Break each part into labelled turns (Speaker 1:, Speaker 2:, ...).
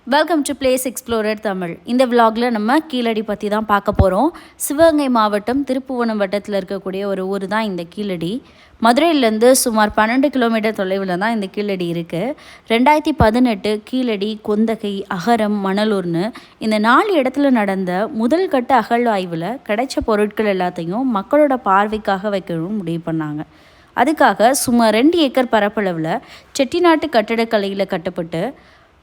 Speaker 1: Welcome to place explorer Tamil. இந்த விலாகில் நம்ம கீழடி பற்றி தான் பார்க்க போகிறோம். சிவகங்கை மாவட்டம் திருப்புவனம் வட்டத்தில் இருக்கக்கூடிய ஒரு ஊர் தான் இந்த கீழடி. மதுரையிலேருந்து சுமார் 12 கிலோமீட்டர் தொலைவில் தான் இந்த கீழடி இருக்குது. 2018 கீழடி, கொந்தகை, அகரம், மணலூர்னு இந்த 4 இடத்துல நடந்த முதல் கட்ட அகழ்வாய்வில் கிடைச்ச பொருட்கள் எல்லாத்தையும் மக்களோட பார்வைக்காக வைக்கணும்னு முடிவு பண்ணாங்க. அதுக்காக சுமார் 2 ஏக்கர் பரப்பளவில் செட்டிநாட்டு கட்டடக்கலையில் கட்டப்பட்டு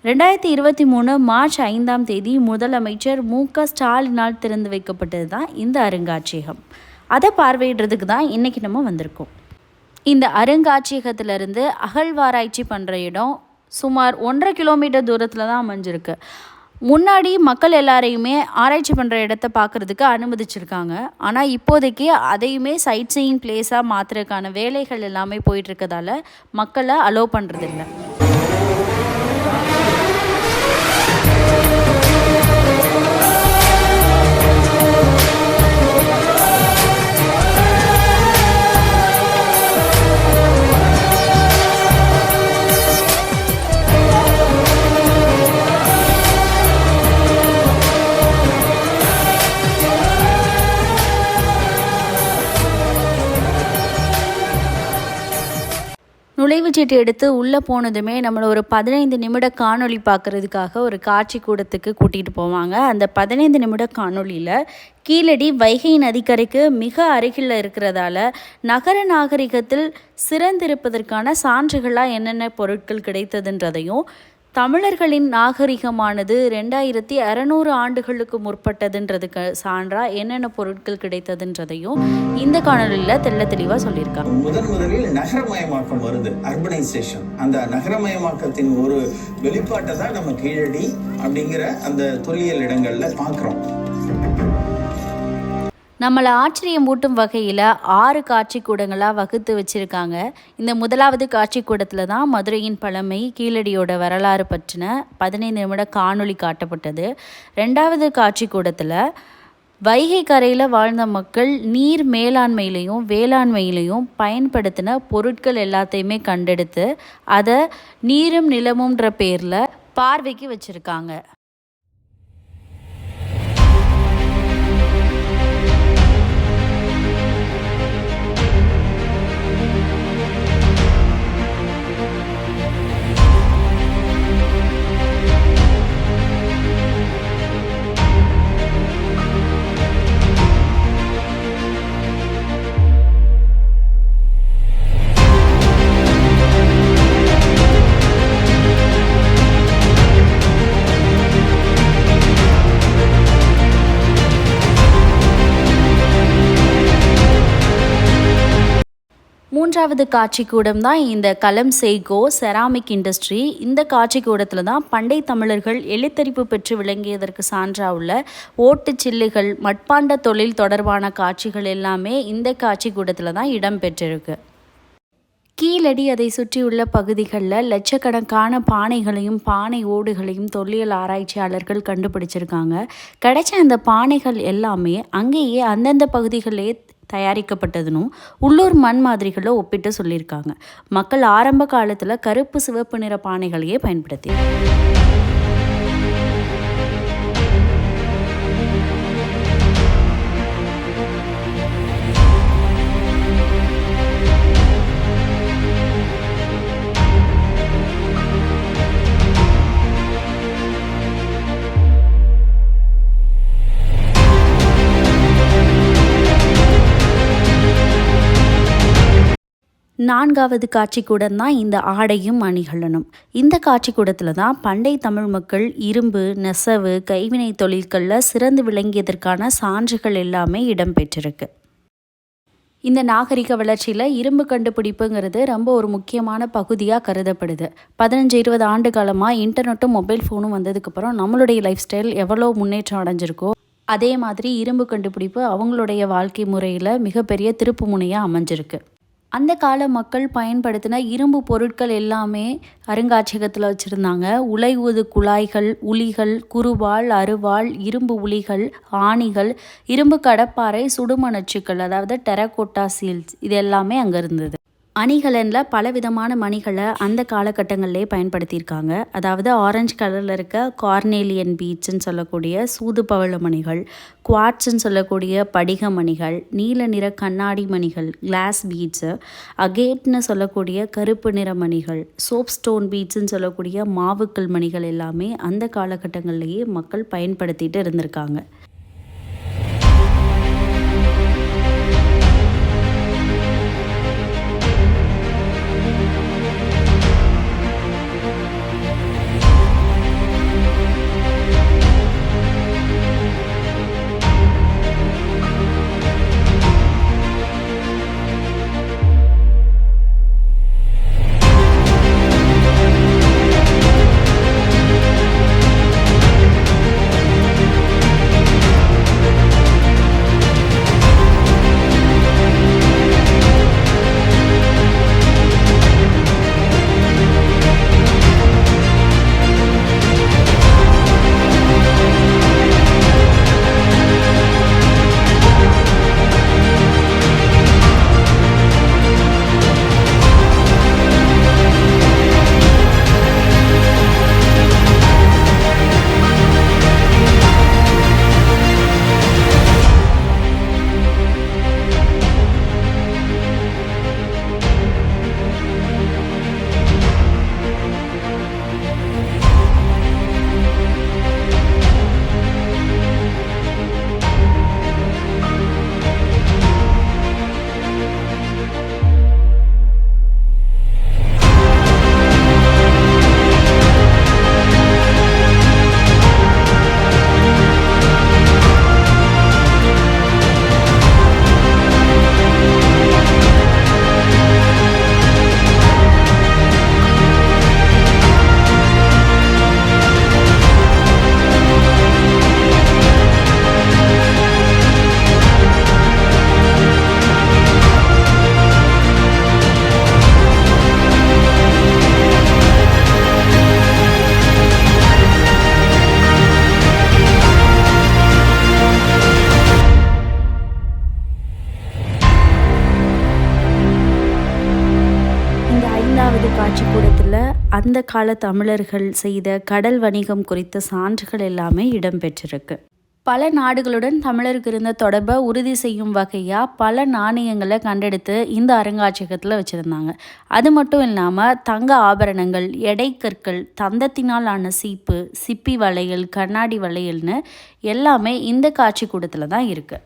Speaker 1: 2023 மார்ச் 5ஆம் தேதி முதலமைச்சர் மு.க. ஸ்டாலினால் திறந்து வைக்கப்பட்டது தான் இந்த அருங்காட்சியகம். அதை பார்வையிடுறதுக்கு தான் இன்றைக்கி நம்ம வந்திருக்கோம். இந்த அருங்காட்சியகத்திலிருந்து அகழ்வாராய்ச்சி பண்ணுற இடம் சுமார் 1.5 கிலோமீட்டர் தூரத்தில் தான் அமைஞ்சிருக்கு. முன்னாடி மக்கள் எல்லாரையுமே ஆராய்ச்சி பண்ணுற இடத்த பார்க்குறதுக்கு அனுமதிச்சிருக்காங்க. ஆனால் இப்போதைக்கு அதையுமே சைட் சீயிங் பிளேஸாக மாற்றுறதுக்கான வேலைகள் எல்லாமே போயிட்டுருக்கதால மக்களை அலோவ் பண்ணுறதில்லை. நுழைவுச்சீட்டு எடுத்து உள்ளே போனதுமே நம்மளை ஒரு 15 நிமிட காணொளி பார்க்குறதுக்காக ஒரு காட்சி கூடத்துக்கு கூட்டிகிட்டு போவாங்க. அந்த 15 நிமிட காணொளியில் கீழடி வைகை நதிக்கரைக்கு மிக அருகில் இருக்கிறதால நகர நாகரிகத்தில் சிறந்திருப்பதற்கான சான்றுகளாக என்னென்ன பொருட்கள் கிடைத்ததுன்றதையும், தமிழர்களின் நாகரிகமானது 2600 ஆண்டுகளுக்கு முற்பட்டதுன்றதுக்கு சான்றாக என்னென்ன பொருட்கள் கிடைத்ததுன்றதையும் இந்த காணொலியில் தெளிவாக சொல்லியிருக்காங்க.
Speaker 2: முதலில் நகரமயமாக்கம் வருது, அர்பனைசேஷன். அந்த நகரமயமாக்கத்தின் ஒரு வெளிப்பாட்டை தான் நம்ம கீழடி அப்படிங்கிற அந்த தொல்லியல் இடங்கள்ல பார்க்குறோம்.
Speaker 1: நம்மளை ஆச்சரியம் ஊட்டும் வகையில் 6 காட்சி கூடங்களாக வகுத்து வச்சுருக்காங்க. இந்த முதலாவது காட்சி கூடத்தில் தான் மதுரையின் பழமை, கீழடியோட வரலாறு பற்றின 15 நிமிட காணொளி காட்டப்பட்டது. 2வது காட்சி கூடத்தில் வைகை கரையில் வாழ்ந்த மக்கள் நீர் மேலாண்மையிலையும் வேளாண்மையிலையும் பயன்படுத்தின பொருட்கள் எல்லாத்தையுமே கண்டெடுத்து அதை நீரும் நிலமும்ன்ற பேரில் பார்வைக்கு வச்சுருக்காங்க. மூன்றாவது காட்சி கூடம் தான் இந்த களம் செய்கோ செராமிக் இண்டஸ்ட்ரி. இந்த காட்சி கூடத்தில் தான் பண்டை தமிழர்கள் எழுத்தறிவு பெற்று விளங்கியதற்கு சான்றாக உள்ள ஓட்டுச்சில்லுகள், மட்பாண்ட தொழில் தொடர்பான காட்சிகள் எல்லாமே இந்த காட்சி கூடத்தில் தான் இடம்பெற்றிருக்கு. கீழடி அதை சுற்றியுள்ள பகுதிகளில் லட்சக்கணக்கான பானைகளையும் பானை ஓடுகளையும் தொல்லியல் ஆராய்ச்சியாளர்கள் கண்டுபிடிச்சிருக்காங்க. கிடைச்ச அந்த பானைகள் எல்லாமே அங்கேயே அந்தந்த பகுதிகளே தயாரிக்கப்பட்டதுன்னு உள்ளூர் மண் மாதிரிகளை ஒப்பிட்டு சொல்லியிருக்காங்க. மக்கள் ஆரம்ப காலத்தில் கருப்பு சிவப்பு நிற பானைகளையே பயன்படுத்தி நான்காவது காட்சி கூடம் தான் இந்த ஆடையும் அணிகலனும். இந்த காட்சி கூடத்தில் தான் பண்டை தமிழ் மக்கள் இரும்பு, நெசவு, கைவினை தொழில்களில் சிறந்து விளங்கியதற்கான சான்றுகள் எல்லாமே இடம்பெற்றிருக்கு. இந்த நாகரிக வளர்ச்சியில் இரும்பு கண்டுபிடிப்புங்கிறது ரொம்ப ஒரு முக்கியமான பகுதியாக கருதப்படுது. 15-20 ஆண்டு காலமாக இன்டர்நெட்டும் மொபைல் ஃபோனும் வந்ததுக்கப்புறம் நம்மளுடைய லைஃப் ஸ்டைல் எவ்வளோ முன்னேற்றம் அடைஞ்சிருக்கோ அதே மாதிரி இரும்பு கண்டுபிடிப்பு அவங்களுடைய வாழ்க்கை முறையில் மிகப்பெரிய திருப்பு முனையாக அமைஞ்சிருக்கு. அந்த கால மக்கள் பயன்படுத்தின இரும்பு பொருட்கள் எல்லாமே அருங்காட்சியகத்தில் வச்சுருந்தாங்க. உலை ஊது குழாய்கள், உளிகள், குறுவாள், அருவாள், இரும்பு உளிகள், ஆணிகள், இரும்பு கடப்பாறை, சுடுமணச்சுக்கள், அதாவது டெரகோட்டா சீல்ஸ், இது எல்லாமே அங்கே இருந்தது. அணிகலனில் பலவிதமான மணிகளை அந்த காலகட்டங்களிலே பயன்படுத்தியிருக்காங்க. அதாவது ஆரஞ்சு கலரில் இருக்க கார்னேலியன் பீட்ஸ்ன்னு சொல்லக்கூடிய சூது பவள மணிகள், குவாட்ஸ்ன்னு சொல்லக்கூடிய படிக மணிகள், நீல நிற கண்ணாடி மணிகள், கிளாஸ் பீட்ஸு, அகேட்னு சொல்லக்கூடிய கருப்பு நிற மணிகள், சோப் ஸ்டோன் பீட்ஸ்ன்னு சொல்லக்கூடிய மாவுக்கல் மணிகள் எல்லாமே அந்த காலகட்டங்கள்லேயே மக்கள் பயன்படுத்திட்டு இருந்திருக்காங்க. காட்சிக்கூடத்தில் அந்த கால தமிழர்கள் செய்த கடல் வணிகம் குறித்த சான்றுகள் எல்லாமே இடம்பெற்றிருக்கு. பல நாடுகளுடன் தமிழருக்கு இருந்த தொடர்பை உறுதி செய்யும் வகையாக பல நாணயங்களை கண்டெடுத்து இந்த அருங்காட்சியகத்தில் வச்சுருந்தாங்க. அது மட்டும் இல்லாமல் தங்க ஆபரணங்கள், எடைக்கற்கள், தந்தத்தினால் ஆன சீப்பு, சிப்பி வளையல், கண்ணாடி வளையல்னு எல்லாமே இந்த காட்சிக்கூடத்தில் தான் இருக்குது.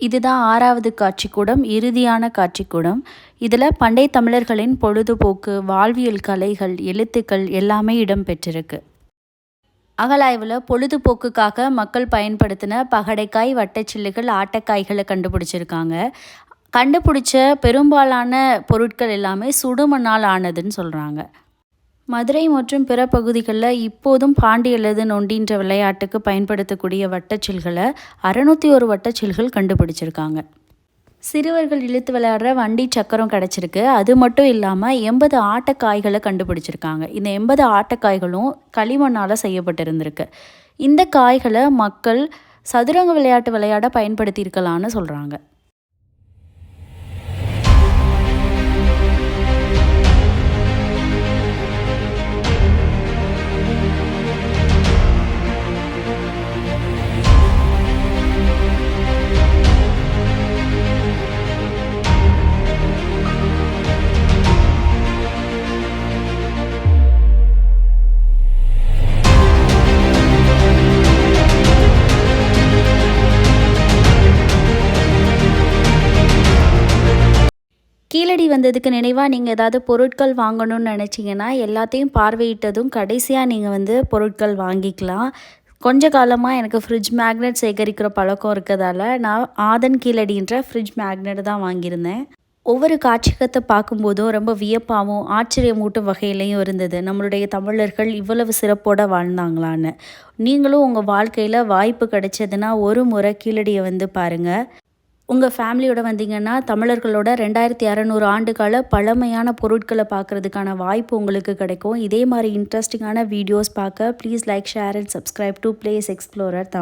Speaker 1: இதுதான் 6வது காட்சிக்கூடம், இறுதியான காட்சிக்கூடம். இதில் பண்டைய தமிழர்களின் பொழுதுபோக்கு, வாழ்வியல் கலைகள், எழுத்துக்கள் எல்லாமே இடம்பெற்றிருக்கு. அகழாய்வில் பொழுதுபோக்குக்காக மக்கள் பயன்படுத்தின பகடைக்காய், வட்டச்சில்லுகள், ஆட்டக்காய்களை கண்டுபிடிச்சிருக்காங்க. கண்டுபிடிச்ச பெரும்பாலான பொருட்கள் எல்லாமே சுடுமண்ணால் ஆனதுன்னு சொல்கிறாங்க. மதுரை மற்றும் பிற பகுதிகளில் இப்போதும் பாண்டி அல்லது நொண்டின்ற விளையாட்டுக்கு பயன்படுத்தக்கூடிய வட்டச்சில்களை 601 வட்டச்சில்கள் கண்டுபிடிச்சிருக்காங்க. சிறுவர்கள் இழுத்து விளையாடுற வண்டி சக்கரம் கிடச்சிருக்கு. அது மட்டும் இல்லாமல் 80 ஆட்டக்காய்களை கண்டுபிடிச்சிருக்காங்க. இந்த 80 ஆட்டக்காய்களும் களிமண்ணால் செய்யப்பட்டிருந்திருக்கு. இந்த காய்களை மக்கள் சதுரங்க விளையாட்டு விளையாட பயன்படுத்தியிருக்கலான்னு சொல்கிறாங்க. கீழடி வந்ததுக்கு நினைவாக நீங்கள் ஏதாவது பொருட்கள் வாங்கணும்னு நினச்சிங்கன்னா எல்லாத்தையும் பார்வையிட்டதும் கடைசியாக நீங்கள் பொருட்கள் வாங்கிக்கலாம். கொஞ்ச காலமாக எனக்கு ஃப்ரிட்ஜ் மேக்னெட் சேகரிக்கிற பழக்கம் இருக்கிறதால நான் ஆதன் கீழடின்ற ஃப்ரிட்ஜ் மேக்னெட் தான் வாங்கியிருந்தேன். ஒவ்வொரு காட்சியகத்தை பார்க்கும்போதும் ரொம்ப வியப்பாகவும் ஆச்சரியமூட்டும் வகையிலையும் இருந்தது. நம்மளுடைய தமிழர்கள் இவ்வளவு சிறப்போடு வாழ்ந்தாங்களான்னு. நீங்களும் உங்கள் வாழ்க்கையில் வாய்ப்பு கிடைச்சதுன்னா ஒரு முறை கீழடியை பாருங்கள். உங்கள் ஃபேமிலியோட வந்தீங்கன்னா தமிழர்களோட 2600 ஆண்டுகால பழமையான பொருட்களை பார்க்குறதுக்கான வாய்ப்பு உங்களுக்கு கிடைக்கும். இதே மாதிரி இன்ட்ரெஸ்டிங்கான வீடியோஸ் பார்க்க please like, share and subscribe to place explorer Tamil.